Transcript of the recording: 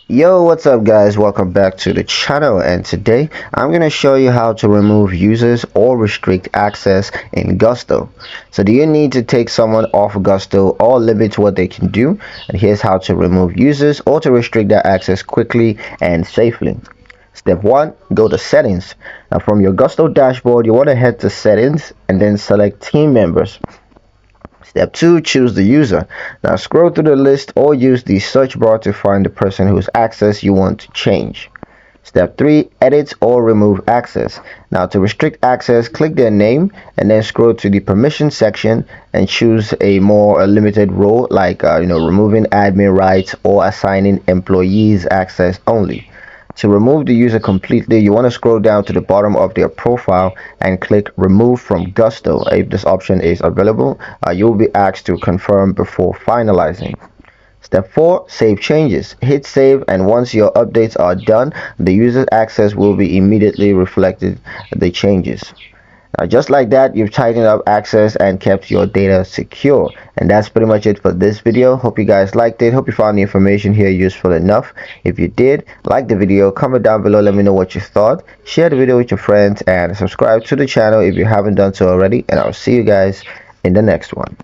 Yo, what's up guys? Welcome back to the channel, and today I'm going to show you how to remove users or restrict access in Gusto. So do you need to take someone off Gusto or limit what they can do? And here's how to remove users or to restrict their access quickly and safely. Step 1, go to settings. Now from your Gusto dashboard, you want to head to settings and then select team members. Step 2, choose the user. Now scroll through the list or use the search bar to find the person whose access you want to change. Step 3, edit or remove access. Now to restrict access, click their name and then scroll to the permission section and choose a more limited role like removing admin rights or assigning employees access only. To remove the user completely, you want to scroll down to the bottom of their profile and click remove from Gusto. If this option is available, you will be asked to confirm before finalizing. Step 4, save changes. Hit save, and once your updates are done, the user's access will be immediately reflected the changes. Now, just like that, you've tightened up access and kept your data secure. And that's pretty much it for this video. Hope you guys liked it. Hope you found the information here useful enough. If you did, like the video, comment down below, let me know what you thought. Share the video with your friends and subscribe to the channel if you haven't done so already. And I'll see you guys in the next one.